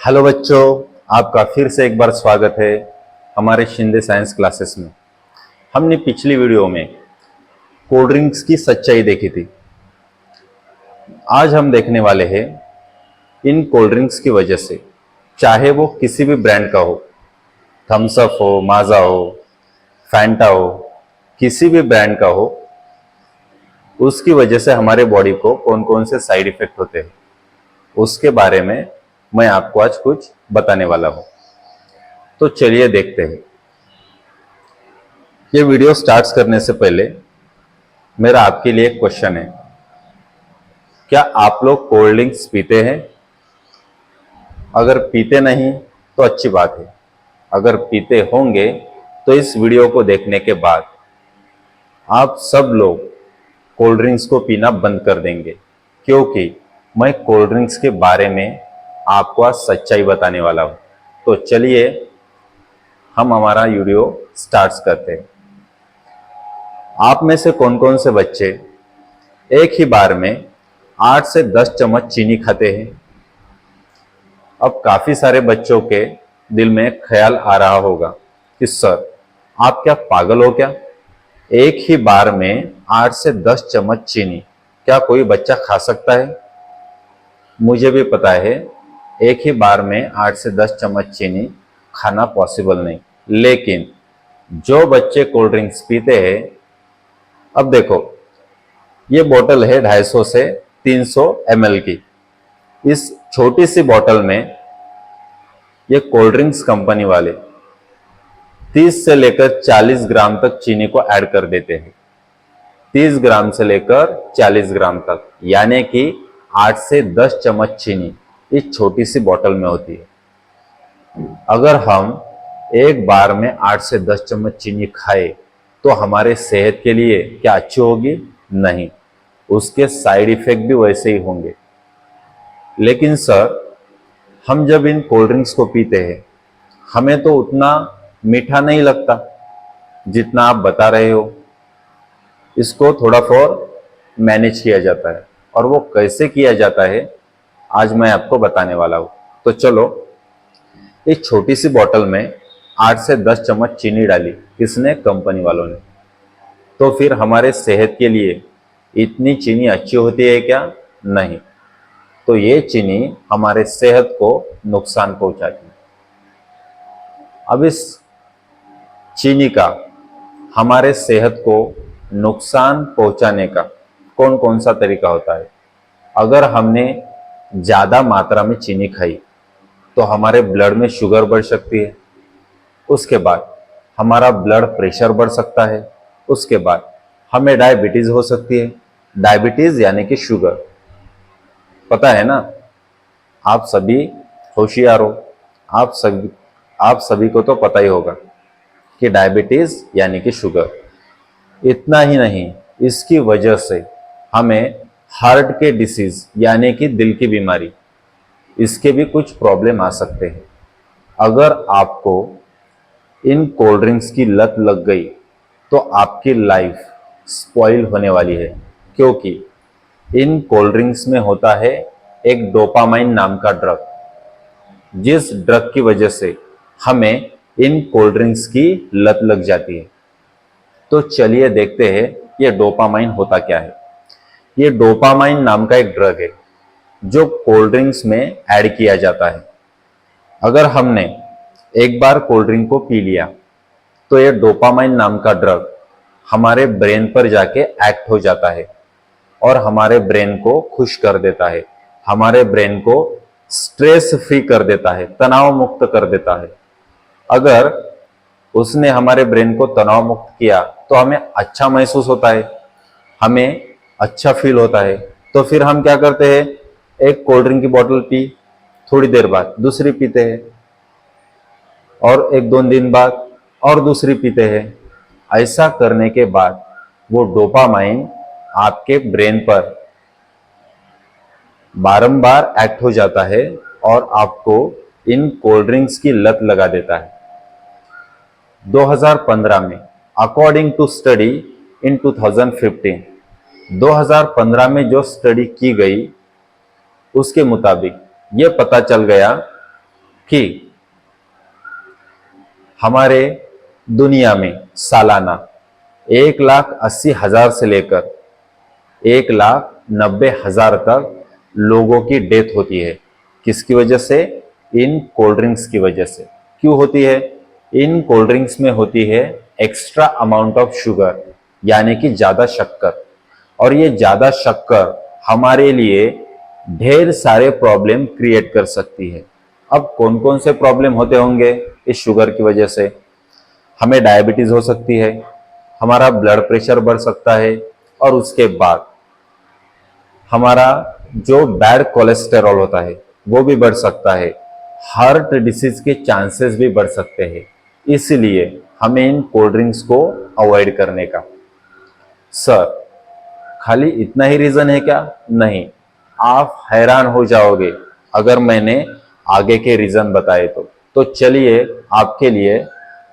Hello बच्चों, आपका फिर से एक बार स्वागत है हमारे शिंदे साइंस क्लासेस में। हमने पिछली वीडियो में कोल्ड ड्रिंक्स की सच्चाई देखी थी। आज हम देखने वाले हैं इन कोल्ड ड्रिंक्स की वजह से, चाहे वो किसी भी ब्रांड का हो, थम्स अप हो, माजा हो, फैंटा हो, किसी भी ब्रांड का हो, उसकी वजह से हमारे बॉडी को कौन कौन से साइड इफेक्ट होते हैं, उसके बारे में मैं आपको आज कुछ बताने वाला हूं। तो चलिए देखते हैं। ये वीडियो स्टार्ट करने से पहले मेरा आपके लिए एक क्वेश्चन है। क्या आप लोग कोल्ड ड्रिंक्स पीते हैं? अगर पीते नहीं तो अच्छी बात है। अगर पीते होंगे तो इस वीडियो को देखने के बाद आप सब लोग कोल्ड ड्रिंक्स को पीना बंद कर देंगे, क्योंकि मैं कोल्ड ड्रिंक्स के बारे में आपको आज सच्चाई बताने वाला हूं। तो चलिए हम हमारा वीडियो स्टार्ट करते हैं। आप में से कौन कौन से बच्चे एक ही बार में 8 से 10 चम्मच चीनी खाते हैं? अब काफी सारे बच्चों के दिल में ख्याल आ रहा होगा कि सर, आप क्या पागल हो क्या? एक ही बार में 8 से 10 चम्मच चीनी क्या कोई बच्चा खा सकता है? मुझे भी पता है एक ही बार में 8 से 10 चम्मच चीनी खाना पॉसिबल नहीं, लेकिन जो बच्चे कोल्ड ड्रिंक्स पीते हैं, अब देखो, ये बोतल है 250 से 300 ml की। इस छोटी सी बोतल में ये कोल्ड ड्रिंक्स कंपनी वाले 30 से लेकर 40 ग्राम तक चीनी को ऐड कर देते हैं। 30 ग्राम से लेकर 40 ग्राम तक, यानी कि 8 से 10 चम्मच चीनी इस छोटी सी बोतल में होती है। अगर हम एक बार में 8 से 10 चम्मच चीनी खाए तो हमारे सेहत के लिए क्या अच्छी होगी? नहीं, उसके साइड इफेक्ट भी वैसे ही होंगे। लेकिन सर, हम जब इन कोल्ड ड्रिंक्स को पीते हैं, हमें तो उतना मीठा नहीं लगता जितना आप बता रहे हो। इसको थोड़ा और मैनेज किया जाता है, और वो कैसे किया जाता है आज मैं आपको बताने वाला हूं। तो चलो, इस छोटी सी बोतल में 8 से 10 चम्मच चीनी डाली किसने? कंपनी वालों ने। तो फिर हमारे सेहत के लिए इतनी चीनी अच्छी होती है क्या? नहीं। तो ये चीनी हमारे सेहत को नुकसान पहुंचाती है। अब इस चीनी का हमारे सेहत को नुकसान पहुंचाने का कौन कौन सा तरीका होता है? अगर हमने ज्यादा मात्रा में चीनी खाई तो हमारे ब्लड में शुगर बढ़ सकती है। उसके बाद हमारा ब्लड प्रेशर बढ़ सकता है। उसके बाद हमें डायबिटीज हो सकती है। डायबिटीज यानी कि शुगर, पता है ना? आप सभी होशियार हो। आप सभी को तो पता ही होगा कि डायबिटीज यानी कि शुगर। इतना ही नहीं, इसकी वजह से हमें हार्ट के डिसीज यानी कि दिल की बीमारी, इसके भी कुछ प्रॉब्लम आ सकते हैं। अगर आपको इन कोल्ड ड्रिंक्स की लत लग गई तो आपकी लाइफ स्पॉइल होने वाली है, क्योंकि इन कोल्ड ड्रिंक्स में होता है एक डोपामाइन नाम का ड्रग, जिस ड्रग की वजह से हमें इन कोल्ड ड्रिंक्स की लत लग जाती है। तो चलिए देखते हैं ये डोपामाइन होता क्या है। ये डोपामाइन नाम का एक ड्रग है जो कोल्ड ड्रिंक्स में ऐड किया जाता है। अगर हमने एक बार कोल्ड ड्रिंक को पी लिया तो ये डोपामाइन नाम का ड्रग हमारे ब्रेन पर जाके एक्ट हो जाता है और हमारे ब्रेन को खुश कर देता है, हमारे ब्रेन को स्ट्रेस फ्री कर देता है, तनाव मुक्त कर देता है। अगर उसने हमारे ब्रेन को तनाव मुक्त किया तो हमें अच्छा महसूस होता है, हमें अच्छा फील होता है। तो फिर हम क्या करते हैं? एक कोल्ड ड्रिंक की बोतल पी, थोड़ी देर बाद दूसरी पीते हैं, और एक दो दिन बाद और दूसरी पीते हैं। ऐसा करने के बाद वो डोपामाइन आपके ब्रेन पर बारंबार एक्ट हो जाता है और आपको इन कोल्ड ड्रिंक्स की लत लगा देता है। 2015 में, अकॉर्डिंग टू स्टडी इन 2015 में जो स्टडी की गई उसके मुताबिक ये पता चल गया कि हमारे दुनिया में सालाना 1,80,000 से लेकर 1,90,000 तक लोगों की डेथ होती है। किसकी वजह से? इन कोल्ड ड्रिंक्स की वजह से। क्यों होती है? इन कोल्ड ड्रिंक्स में होती है एक्स्ट्रा अमाउंट ऑफ शुगर, यानी कि ज्यादा शक्कर। और ये ज्यादा शक्कर हमारे लिए ढेर सारे प्रॉब्लम क्रिएट कर सकती है। अब कौन कौन से प्रॉब्लम होते होंगे इस शुगर की वजह से? हमें डायबिटीज हो सकती है, हमारा ब्लड प्रेशर बढ़ सकता है, और उसके बाद हमारा जो बैड कोलेस्टेरॉल होता है वो भी बढ़ सकता है। हार्ट डिसीज के चांसेस भी बढ़ सकते हैं। इसलिए हमें इन कोल्ड ड्रिंक्स को अवॉइड करने का। सर, खाली इतना ही रीजन है क्या? नहीं, आप हैरान हो जाओगे अगर मैंने आगे के रीजन बताए तो चलिए आपके लिए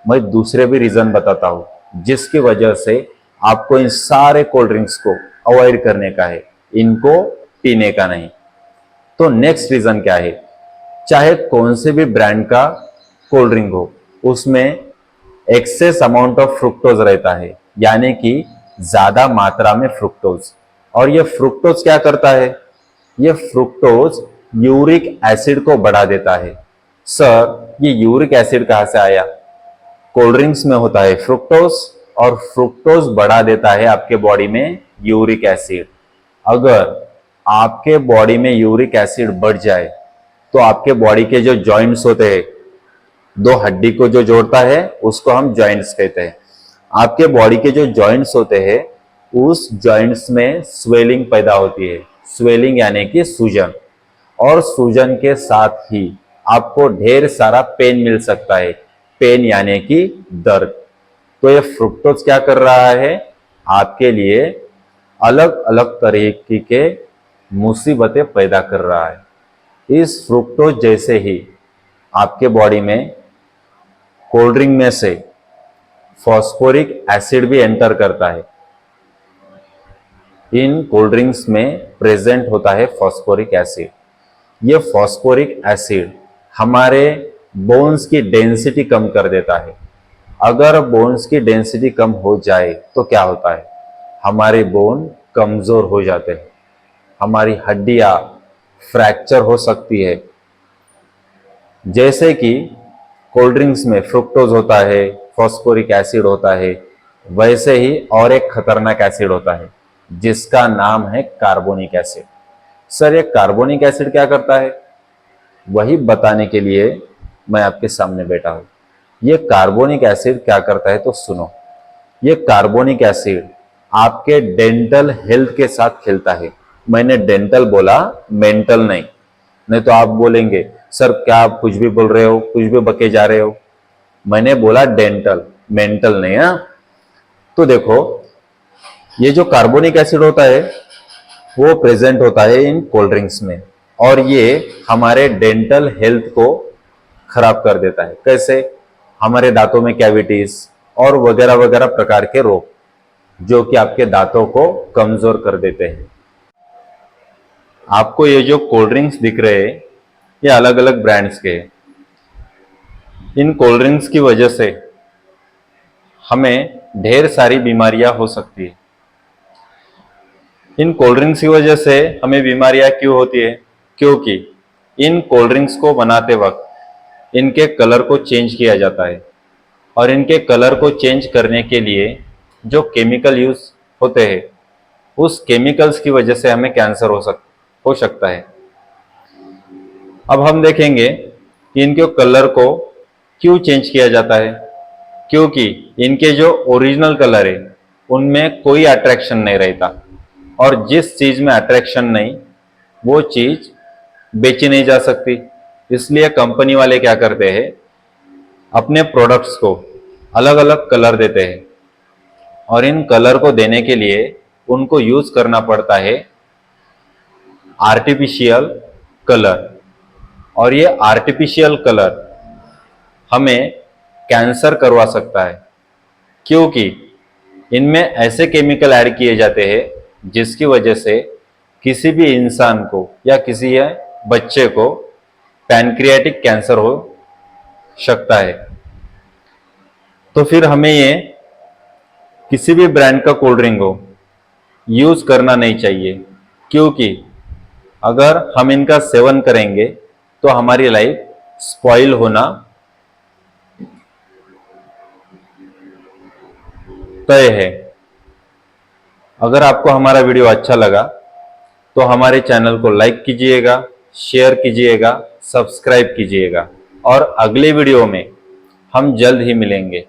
मैं दूसरे भी रीजन बताता हूं जिसकी वजह से आपको इन सारे कोल्ड ड्रिंक्स को अवॉइड करने का है, इनको पीने का नहीं। तो नेक्स्ट रीजन क्या है? चाहे कौन से भी ब्रांड का कोल्ड ड्रिंक हो, उसमें एक्सेस अमाउंट ऑफ फ्रुक्टोज रहता है, यानी कि ज्यादा मात्रा में फ्रुक्टोज। और ये फ्रुक्टोज क्या करता है? ये फ्रुक्टोज यूरिक एसिड को बढ़ा देता है। सर, ये यूरिक एसिड कहां से आया? कोल्ड ड्रिंक्स में होता है फ्रुक्टोज, और फ्रुक्टोज बढ़ा देता है आपके बॉडी में यूरिक एसिड। अगर आपके बॉडी में यूरिक एसिड बढ़ जाए तो आपके बॉडी के जो जॉइंट्स होते हैं, दो हड्डी को जो जोड़ता है उसको हम जॉइंट्स कहते हैं। आपके बॉडी के जो जॉइंट्स होते हैं उस जॉइंट्स में स्वेलिंग पैदा होती है। स्वेलिंग यानी कि सूजन, और सूजन के साथ ही आपको ढेर सारा पेन मिल सकता है। पेन यानी कि दर्द। तो ये फ्रुक्टोज क्या कर रहा है? आपके लिए अलग अलग तरीके के मुसीबतें पैदा कर रहा है। इस फ्रुक्टोज जैसे ही आपके बॉडी में कोल्ड ड्रिंक में से फॉस्फोरिक एसिड भी एंटर करता है। इन कोल्ड ड्रिंक्स में प्रेजेंट होता है फॉस्फोरिक एसिड। ये फॉस्फोरिक एसिड हमारे बोन्स की डेंसिटी कम कर देता है। अगर बोन्स की डेंसिटी कम हो जाए तो क्या होता है? हमारे बोन कमजोर हो जाते हैं, हमारी हड्डियां फ्रैक्चर हो सकती है। जैसे कि कोल्ड ड्रिंक्स में फ्रुक्टोज होता है, फॉस्फोरिक एसिड होता है, वैसे ही और एक खतरनाक एसिड होता है जिसका नाम है कार्बोनिक एसिड। सर, ये कार्बोनिक एसिड क्या करता है? वही बताने के लिए मैं आपके सामने बैठा हूं। ये कार्बोनिक एसिड क्या करता है तो सुनो। ये कार्बोनिक एसिड आपके डेंटल हेल्थ के साथ खेलता है। मैंने डेंटल बोला, मेंटल नहीं। नहीं तो आप बोलेंगे सर क्या आप कुछ भी बोल रहे हो, कुछ भी बके जा रहे हो। मैंने बोला डेंटल, मेंटल नहीं। हाँ, तो देखो, ये जो कार्बोनिक एसिड होता है वो प्रेजेंट होता है इन कोल्ड ड्रिंक्स में, और ये हमारे डेंटल हेल्थ को खराब कर देता है। कैसे? हमारे दांतों में कैविटीज और वगैरह वगैरह प्रकार के रोग जो कि आपके दांतों को कमजोर कर देते हैं। आपको ये जो कोल्ड ड्रिंक्स दिख रहे हैं ये अलग अलग ब्रांड्स के हैं। इन कोल्ड ड्रिंक्स की वजह से हमें ढेर सारी बीमारियां हो सकती है। इन कोल्ड ड्रिंक्स की वजह से हमें बीमारियां क्यों होती है? क्योंकि इन कोल्ड ड्रिंक्स को बनाते वक्त इनके कलर को चेंज किया जाता है, और इनके कलर को चेंज करने के लिए जो केमिकल यूज होते हैं उस केमिकल्स की वजह से हमें कैंसर हो सकता है। अब हम देखेंगे कि इनके कलर को क्यों चेंज किया जाता है। क्योंकि इनके जो ओरिजिनल कलर है उनमें कोई अट्रैक्शन नहीं रहता, और जिस चीज में अट्रैक्शन नहीं वो चीज बेची नहीं जा सकती। इसलिए कंपनी वाले क्या करते हैं, अपने प्रोडक्ट्स को अलग अलग कलर देते हैं, और इन कलर को देने के लिए उनको यूज करना पड़ता है आर्टिफिशियल कलर। और ये आर्टिफिशियल कलर हमें कैंसर करवा सकता है, क्योंकि इनमें ऐसे केमिकल ऐड किए जाते हैं जिसकी वजह से किसी भी इंसान को या किसी बच्चे को पैनक्रियाटिक कैंसर हो सकता है। तो फिर हमें ये किसी भी ब्रांड का कोल्ड ड्रिंक हो यूज करना नहीं चाहिए, क्योंकि अगर हम इनका सेवन करेंगे तो हमारी लाइफ स्पॉइल होना तय है। अगर आपको हमारा वीडियो अच्छा लगा तो हमारे चैनल को लाइक कीजिएगा, शेयर कीजिएगा, सब्सक्राइब कीजिएगा और अगले वीडियो में हम जल्द ही मिलेंगे।